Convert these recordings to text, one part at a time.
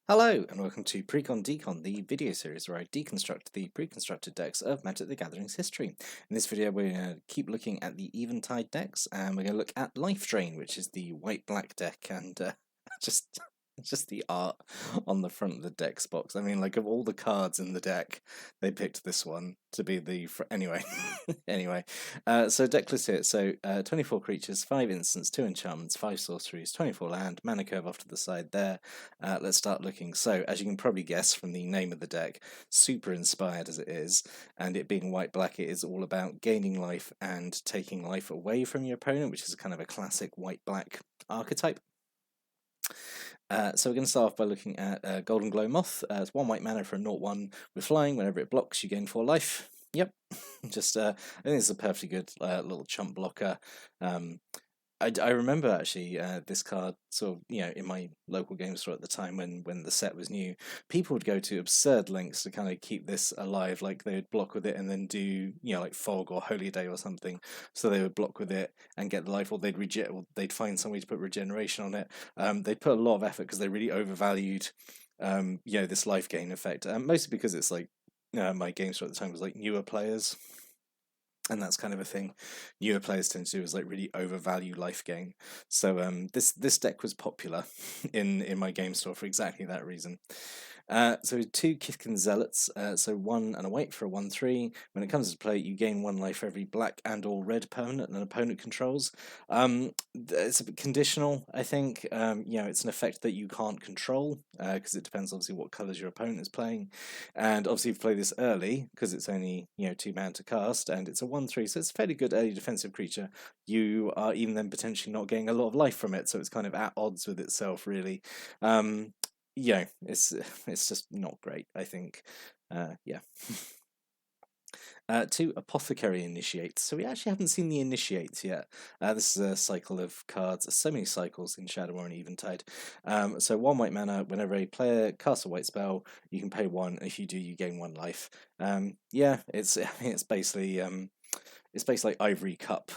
Hello, and welcome to Precon Decon, the video series where I deconstruct the pre-constructed decks of Magic the Gathering's history. In this video, we're going to keep looking at the Eventide decks, and we're going to look at Life Drain, which is the white-black deck, and just just the art on the front of the deck's box. I mean, like, of all the cards in the deck, they picked this one to be the... Anyway, so Decklist here. So 24 creatures, 5 instants, 2 enchantments, 5 sorceries, 24 land, mana curve off to the side there. Let's start looking. So, as you can probably guess from the name of the deck, super inspired as it is, and it being white-black, it is all about gaining life and taking life away from your opponent, which is kind of a classic white-black archetype. So we're going to start off by looking at Golden Glow Moth. It's 1 white mana for a 0/1 with flying. Whenever it blocks, you gain 4 life. Yep, just I think it's a perfectly good little chump blocker. I remember actually this card sort of, in my local game store at the time when the set was new, people would go to absurd lengths to kind of keep this alive. Like they would block with it and then do, like Fog or Holy Day or something. So they would block with it and get the life, or they'd find some way to put regeneration on it. They'd put a lot of effort because they really overvalued, this life gain effect. Mostly because it's like my game store at the time was like newer players. And that's kind of a thing newer players tend to do, is like really overvalue life gain. So this deck was popular in my game store for exactly that reason. So 2 Kithkin Zealots, so 1 and a white for a 1/3. When it comes to play, you gain 1 life for every black and or red permanent an opponent controls. It's a bit conditional, I think. It's an effect that you can't control because it depends obviously what colours your opponent is playing. And obviously if you play this early, because it's only 2 mana to cast, and it's a 1/3, so it's a fairly good early defensive creature, you are even then potentially not getting a lot of life from it, so it's kind of at odds with itself, really. It's just not great, I think. 2 Apothecary Initiates. So we actually haven't seen the Initiates yet. This is a cycle of cards. So many cycles in Shadow War and Eventide. So 1 white mana. Whenever a player casts a white spell, you can pay 1. If you do, you gain 1 life. It's basically like Ivory Cup.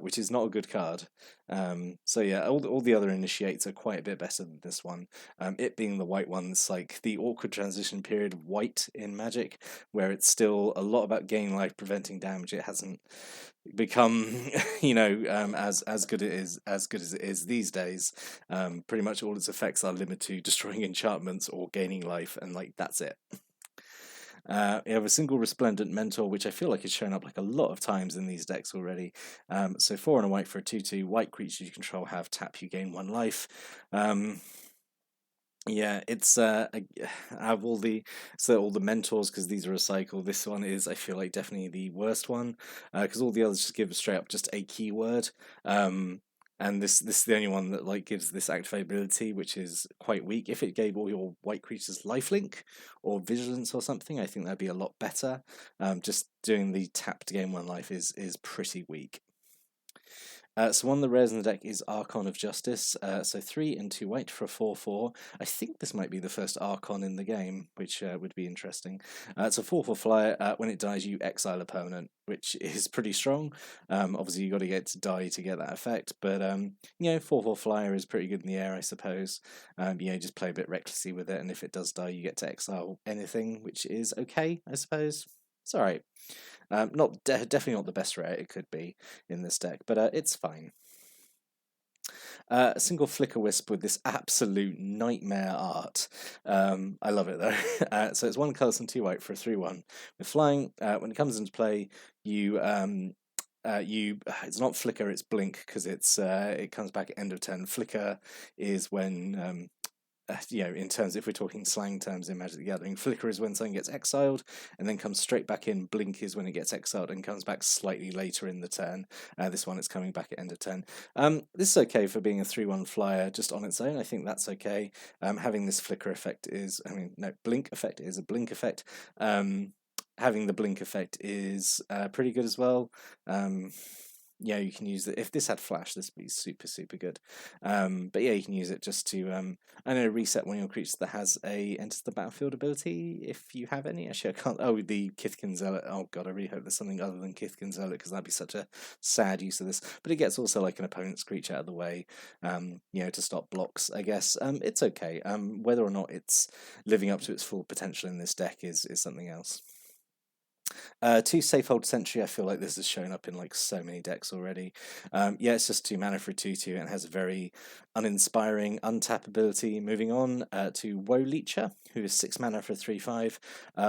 Which is not a good card. All the other initiates are quite a bit better than this one. It being the white one's like the awkward transition period of white in Magic, where it's still a lot about gaining life, preventing damage. It hasn't become, as good as it is these days. Pretty much all its effects are limited to destroying enchantments or gaining life, and like that's it. You have a single Resplendent Mentor, which I feel like has shown up like a lot of times in these decks already. So 4 and a white for a 2/2. White creatures you control have tap, you gain 1 life. It's out of all the mentors, because these are a cycle, this one is, I feel like, definitely the worst one, because all the others just give straight up just a keyword. And this is the only one that like gives this activability, which is quite weak. If it gave all your white creatures lifelink or vigilance or something, I think that'd be a lot better. Just doing the tap to gain 1 life is pretty weak. So one of the rares in the deck is Archon of Justice. So 3 and 2 white for a 4/4. I think this might be the first Archon in the game, which would be interesting. It's a 4/4 flyer. When it dies, you exile opponent, which is pretty strong. Obviously, you got to get to die to get that effect, but 4/4 flyer is pretty good in the air, I suppose. Just play a bit recklessly with it, and if it does die, you get to exile anything, which is okay, I suppose. It's all right. Definitely not the best rare it could be in this deck, but it's fine. A single Flicker Wisp with this absolute nightmare art. I love it though. So it's 1 colour and 2 white for a 3/1 with flying. When it comes into play, you it's not Flicker, it's Blink, because it comes back at end of turn. Flicker is when in terms, if we're talking slang terms in Magic the Gathering, Flicker is when something gets exiled and then comes straight back in. Blink is when it gets exiled and comes back slightly later in the turn. This one is coming back at end of turn. This is okay for being a 3/1 flyer just on its own. I think that's okay. Having this Flicker effect Blink effect is a Blink effect. Having the Blink effect is pretty good as well. yeah, you can use it. If this had flash, this would be super, super good. But yeah, you can use it just to, I know, reset one of your creatures that has a enters the battlefield ability, if you have any. Actually, I can't. Oh, the Kithkin Zealot. Oh god, I really hope there's something other than Kithkin Zealot, because that'd be such a sad use of this. But it gets also like an opponent's creature out of the way, to stop blocks, I guess. It's okay. Whether or not it's living up to its full potential in this deck is something else. 2 Safehold Sentry, I feel like this has shown up in like so many decks already. Yeah, it's just 2 mana for a 2/2 and has a very uninspiring untap ability. Moving on to Woe Leecher, who is 6 mana for a 3/5.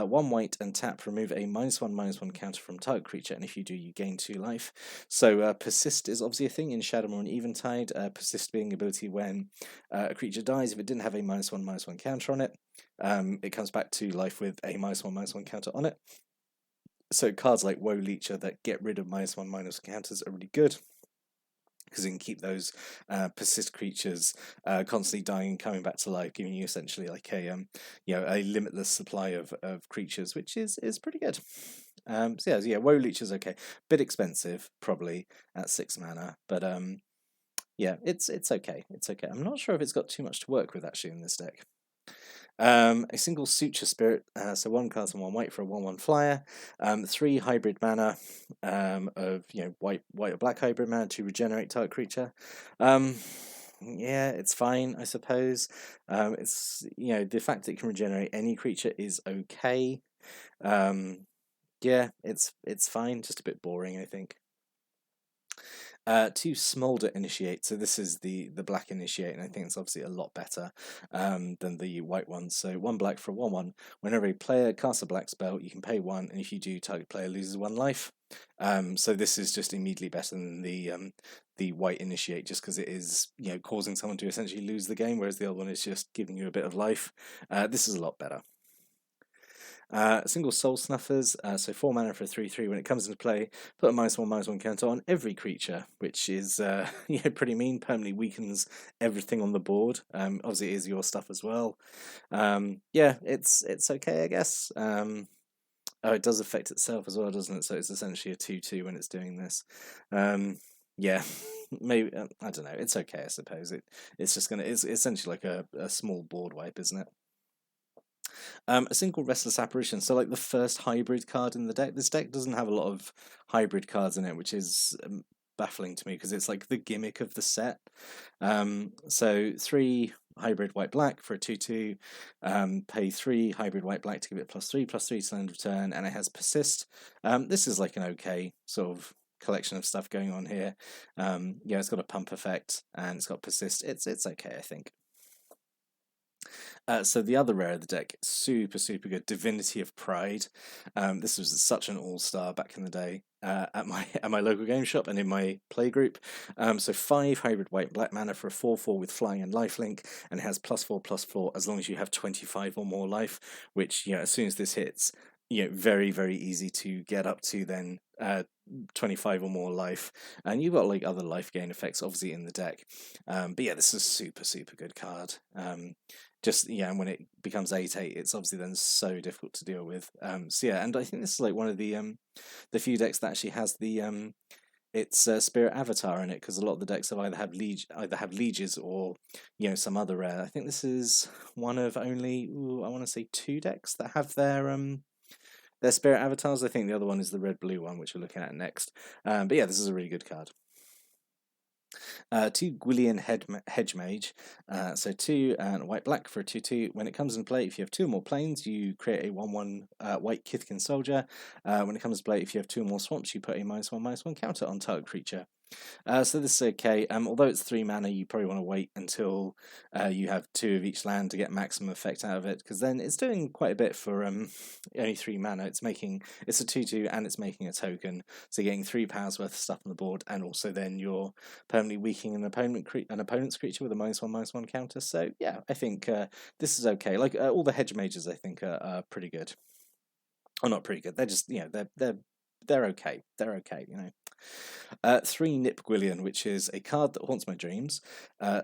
1 white and tap, remove a -1/-1 counter from target creature, and if you do, you gain 2 life. So Persist is obviously a thing in Shadowmoor and Eventide. Persist being ability when a creature dies, if it didn't have a -1/-1 counter on it, it comes back to life with a -1/-1 counter on it. So cards like Woe Leecher that get rid of -1/-1 counters are really good, because you can keep those persist creatures constantly dying and coming back to life, giving you essentially like a limitless supply of creatures, which is pretty good. So yeah, Woe Leecher is okay. Bit expensive probably at 6 mana, but yeah, it's okay. It's okay. I'm not sure if it's got too much to work with actually in this deck. A single Suture Spirit, so 1 card and 1 white for a 1/1 flyer. 3 hybrid mana of white or black hybrid mana to regenerate target creature. Yeah, it's fine, I suppose. It's the fact that it can regenerate any creature is okay. Yeah, it's fine. Just a bit boring, I think. 2 Smolder Initiate, so this is the black Initiate, and I think it's obviously a lot better than the white one. So 1 black for a 1/1. Whenever a player casts a black spell, you can pay 1, and if you do, target player loses 1 life. So this is just immediately better than the white Initiate, just because it is causing someone to essentially lose the game, whereas the other one is just giving you a bit of life. This is a lot better. Single Soul Snuffers, so 4 mana for a 3/3. When it comes into play, put a -1/-1 counter on every creature, which is pretty mean. Permanently weakens everything on the board. Obviously, it is your stuff as well. Yeah, it's okay, I guess. Oh, it does affect itself as well, doesn't it? So it's essentially a 2/2 when it's doing this. Yeah, maybe I don't know. It's okay, I suppose. It's essentially like a small board wipe, isn't it? A single Restless Apparition, so like the first hybrid card in the deck. This deck doesn't have a lot of hybrid cards in it, which is baffling to me, because it's like the gimmick of the set. So 3 hybrid white black for a 2/2, pay 3 hybrid white black to give it +3/+3 to end of turn, and it has Persist. This is like an okay sort of collection of stuff going on here. Yeah, it's got a pump effect and it's got Persist. It's okay, I think. So the other rare of the deck, super, super good, Divinity of Pride. This was such an all-star back in the day at my local game shop and in my play group. So 5 hybrid white black mana for a 4/4 with flying and lifelink, and it has +4/+4 as long as you have 25 or more life, which as soon as this hits, very, very easy to get up to then 25 or more life, and you've got like other life gain effects obviously in the deck. But yeah, this is a super, super good card. And when it becomes 8/8, it's obviously then so difficult to deal with. So yeah, and I think this is like one of the few decks that actually has the its Spirit Avatar in it, because a lot of the decks have either have lieges or some other rare. I think this is one of only I want to say 2 decks that have their Spirit Avatars. I think the other one is the red-blue one, which we're looking at next. But yeah, this is a really good card. 2 Gwyllion Hedge Mage, so 2 and white black for a 2/2. When it comes in play, if you have 2 or more planes, you create a 1/1 white Kithkin Soldier. When it comes to play, if you have 2 or more swamps, you put a -1/-1 counter on target creature. So this is okay. Although it's 3 mana, you probably want to wait until you have 2 of each land to get maximum effect out of it, because then it's doing quite a bit for only 3 mana. It's a 2/2 and it's making a token, so you're getting 3 powers worth of stuff on the board, and also then you're permanently weakening an opponent's creature with a -1/-1 counter. So yeah, I think this is okay. Like all the hedge mages, I think are pretty good. Or not pretty good. They're just they're okay. They're okay. 3 Nip Gwyllion, which is a card that haunts my dreams.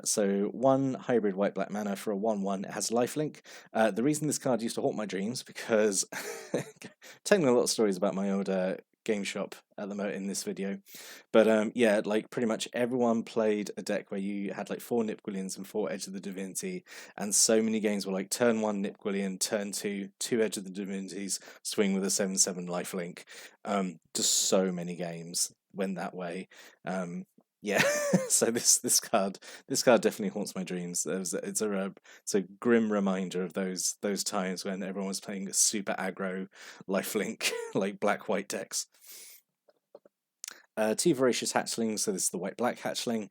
So 1 hybrid white black mana for a 1/1. It has lifelink. The reason this card used to haunt my dreams, because telling a lot of stories about my old game shop at the moment in this video. But yeah, like pretty much everyone played a deck where you had like 4 Nipquillians and 4 Edge of the Divinity, and so many games were like turn 1 Nipquillian, turn 2 2 Edge of the Divinities, swing with a 7/7 lifelink. Just so many games went that way. Yeah, so this card definitely haunts my dreams. It's a grim reminder of those times when everyone was playing super aggro lifelink like black white decks. 2 Voracious Hatchlings, so this is the white-black hatchling.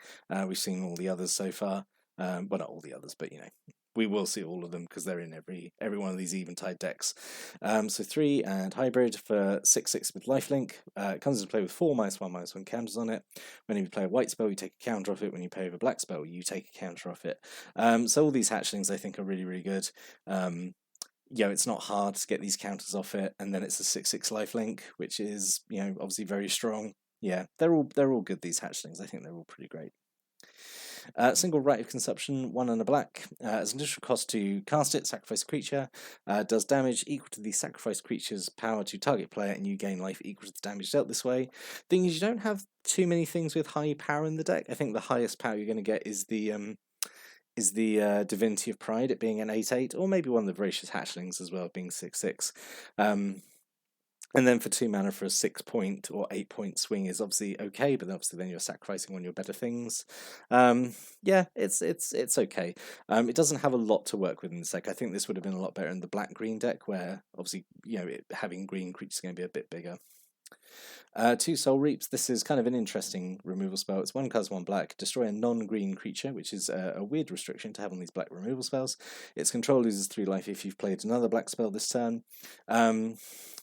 We've seen all the others so far. Well, not all the others, but you know, we will see all of them because they're in every one of these Eventide decks. So 3 and hybrid for 6/6 with lifelink. It comes into play with 4 -1/1 counters on it. When you play a white spell, you take a counter off it. When you play with a black spell, you take a counter off it. So all these hatchlings I think are really, really good. It's not hard to get these counters off it, and then it's a 6/6 lifelink, which is obviously very strong. Yeah, they're all good, these hatchlings. I think they're all pretty great. Single Rite of Consumption, 1 and a black. As an additional cost to cast it, sacrifice a creature. Does damage equal to the sacrificed creature's power to target player, and you gain life equal to the damage dealt this way. Thing is, you don't have too many things with high power in the deck. I think the highest power you're going to get is the Divinity of Pride, it being an 8/8, or maybe one of the Voracious Hatchlings as well, being 6/6. And then for 2 mana for a 6-point or 8-point swing is obviously okay, but obviously then you're sacrificing one of your better things. Yeah, it's okay. It doesn't have a lot to work with in this deck. I think this would have been a lot better in the black-green deck, where obviously having green creatures is going to be a bit bigger. 2 Soul Reaps. This is kind of an interesting removal spell. It's 1 color, 1 black. Destroy a non-green creature, which is a weird restriction to have on these black removal spells. Its control loses 3 life if you've played another black spell this turn.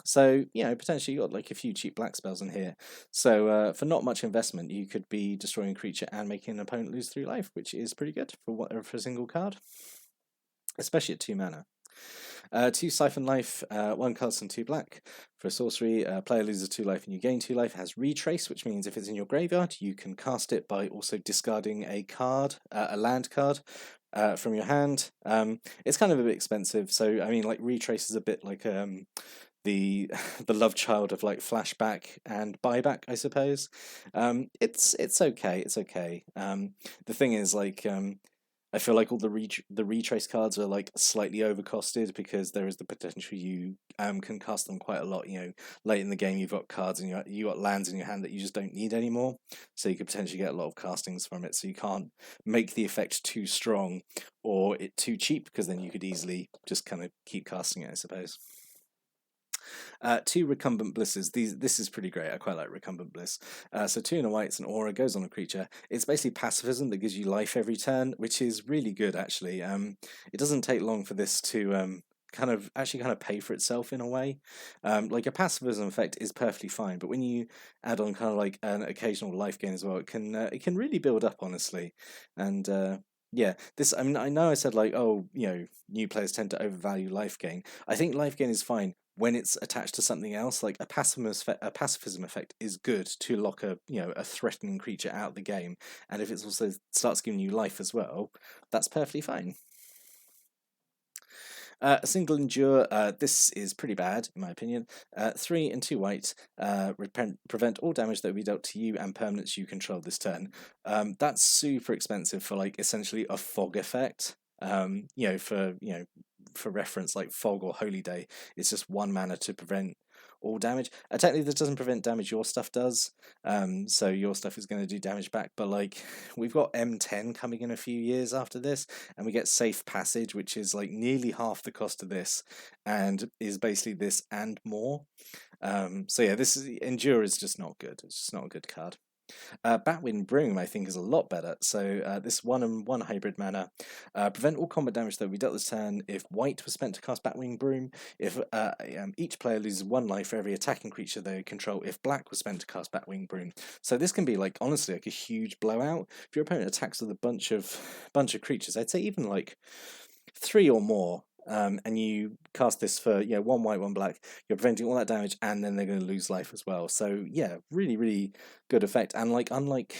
So potentially you got like a few cheap black spells in here. So for not much investment, you could be destroying a creature and making an opponent lose 3 life, which is pretty good for a single card, especially at 2 mana. 2 Siphon Life, 1 cast and 2 black. For a sorcery, player loses 2 life and you gain 2 life. It has Retrace, which means if it's in your graveyard, you can cast it by also discarding a card, a land card, from your hand. It's kind of a bit expensive, so I mean, like, Retrace is a bit like the love child of like flashback and buyback, I suppose. It's okay. It's okay. The thing is, like, I feel like all the retrace cards are like slightly overcosted because there is the potential you can cast them quite a lot. Late in the game you've got cards and you got lands in your hand that you just don't need anymore, so you could potentially get a lot of castings from it. So you can't make the effect too strong or it too cheap, because then you could easily just kind of keep casting it, I suppose. 2 Recumbent Blisses. This is pretty great. I quite like Recumbent Bliss. So 2 and a white, it's an aura, goes on a creature. It's basically pacifism that gives you life every turn, which is really good, actually. It doesn't take long for this to kind of pay for itself in a way. Like, a pacifism effect is perfectly fine, but when you add on kind of like an occasional life gain as well, it can really build up, honestly. And yeah, I mean, I know I said like, oh, new players tend to overvalue life gain. I think life gain is fine when it's attached to something else. Like a pacifism effect is good to lock a threatening creature out of the game, and if it also starts giving you life as well, that's perfectly fine. A single Endure, this is pretty bad, in my opinion. 3 and 2 white, prevent all damage that will be dealt to you and permanents you control this turn. That's super expensive for, like, essentially a fog effect. For reference, like Fog or Holy Day, it's just 1 mana to prevent all damage. Technically, this doesn't prevent damage, your stuff does. So your stuff is going to do damage back, but like, we've got M10 coming in a few years after this, and we get Safe Passage, which is like nearly half the cost of this, and is basically this and more. So yeah, Endure is just not good. It's just not a good card. Batwind Broom, I think, is a lot better. So this 1 and 1 hybrid mana, prevent all combat damage that will be dealt this turn if white was spent to cast Batwind Broom. If each player loses 1 life for every attacking creature they control if black was spent to cast Batwind Broom. So this can be, like, honestly, like a huge blowout. If your opponent attacks with a bunch of creatures, I'd say even like 3 or more, and you cast this for 1 white, 1 black, you're preventing all that damage, and then they're going to lose life as well. So yeah, really, really good effect. And like unlike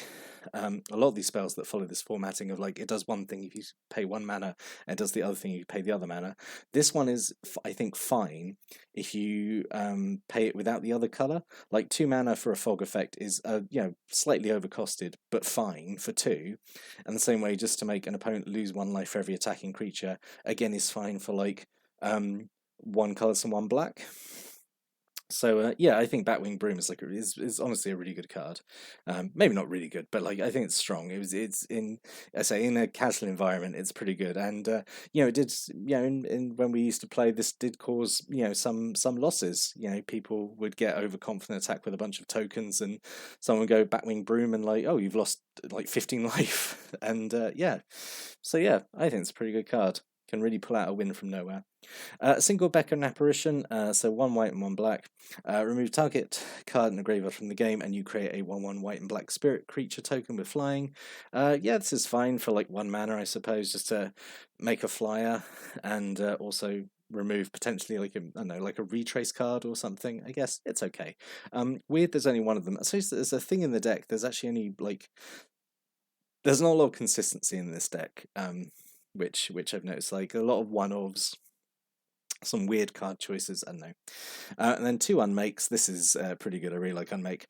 a lot of these spells that follow this formatting of like it does one thing if you pay 1 mana and it does the other thing if you pay the other mana, this one is I think fine if you pay it without the other color. Like 2 mana for a fog effect is slightly overcosted but fine for 2, and the same way just to make an opponent lose 1 life for every attacking creature again is fine for like 1 colorless and 1 black. So yeah, I think Batwing Broom is like is honestly a really good card. Maybe not really good, but like I think it's strong. It's in, I say, in a casual environment, it's pretty good. And it did, in when we used to play, this did cause some losses. People would get overconfident, attack with a bunch of tokens, and someone would go Batwing Broom and like, oh, you've lost like 15 life, and so yeah, I think it's a pretty good card. Can really pull out a win from nowhere. Single Beckham Apparition, so 1 white and 1 black. Remove target card in the graveyard from the game, and you create a 1/1 white and black spirit creature token with flying. Yeah, this is fine for like 1 mana, I suppose, just to make a flyer, and also remove potentially like a retrace card or something. I guess it's okay. Weird, there's only one of them. So there's a thing in the deck. There's actually only there's not a lot of consistency in this deck. Which I've noticed, like a lot of one-offs, some weird card choices, I don't know. And then 2 unmakes. This is pretty good. I really like unmake.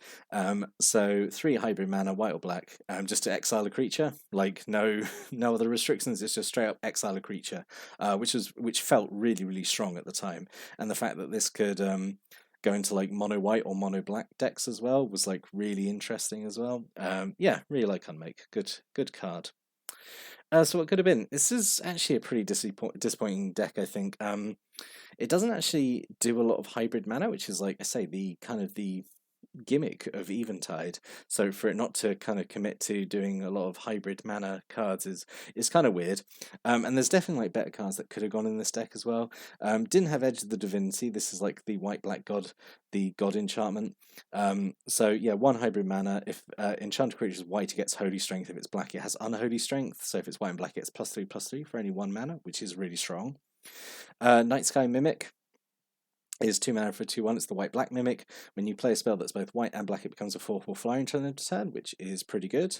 So 3 hybrid mana, white or black, just to exile a creature. Like no other restrictions. It's just straight up exile a creature, which felt really really strong at the time. And the fact that this could go into like mono white or mono black decks as well was like really interesting as well. Yeah, really like unmake. Good card. So what could have been? This is actually a pretty disappointing deck, I think. It doesn't actually do a lot of hybrid mana, which is like I say, the kind of the gimmick of Eventide. So for it not to kind of commit to doing a lot of hybrid mana cards is kind of weird. And there's definitely like better cards that could have gone in this deck as well. Didn't have Edge of the Divinity. This is like the white black god, the god enchantment. So yeah, 1 hybrid mana. If enchanted creature is white, it gets Holy Strength. If it's black, it has Unholy Strength. So if it's white and black, it's +3/+3 for only 1 mana, which is really strong. Night Sky Mimic is 2 mana for a 2/1. It's the white black mimic. When you play a spell that's both white and black, it becomes a 4/4 flyer until end of turn, which is pretty good.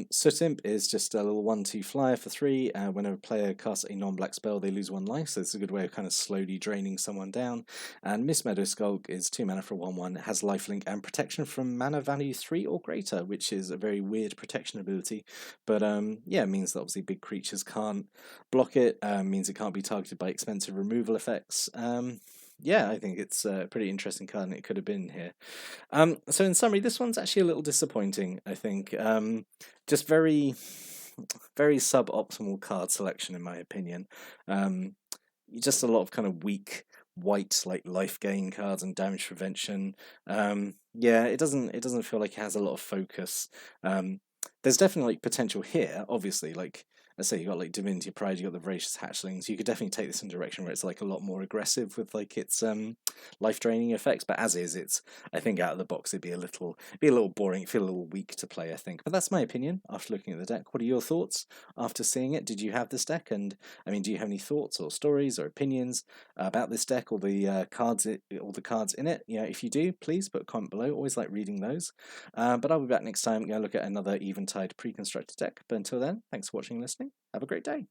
Soot Imp is just a little 1/2 flyer for 3. Whenever a player casts a non-black spell, they lose 1 life, so it's a good way of kind of slowly draining someone down. And Miss Meadow Skulk is 2 mana for 1/1. It has lifelink and protection from mana value 3 or greater, which is a very weird protection ability. But yeah, it means that obviously big creatures can't block it. Means it can't be targeted by expensive removal effects. Yeah, I think it's a pretty interesting card, and it could have been here. So in summary, this one's actually a little disappointing, I think. Just very, very suboptimal card selection, in my opinion. Just a lot of kind of weak white like life gain cards and damage prevention. Yeah, it doesn't feel like it has a lot of focus. There's definitely like potential here, obviously, like let's say you got like Divinity Pride, you got the Voracious Hatchlings. You could definitely take this in a direction where it's like a lot more aggressive with like its life draining effects. But as is, it's I think out of the box it'd be a little boring. It'd feel a little weak to play, I think. But that's my opinion after looking at the deck. What are your thoughts after seeing it? Did you have this deck? And I mean, do you have any thoughts or stories or opinions about this deck or the cards in it? If you do, please put a comment below. Always like reading those. But I'll be back next time. Going to look at another Eventide pre-constructed deck. But until then, thanks for watching and listening. Have a great day.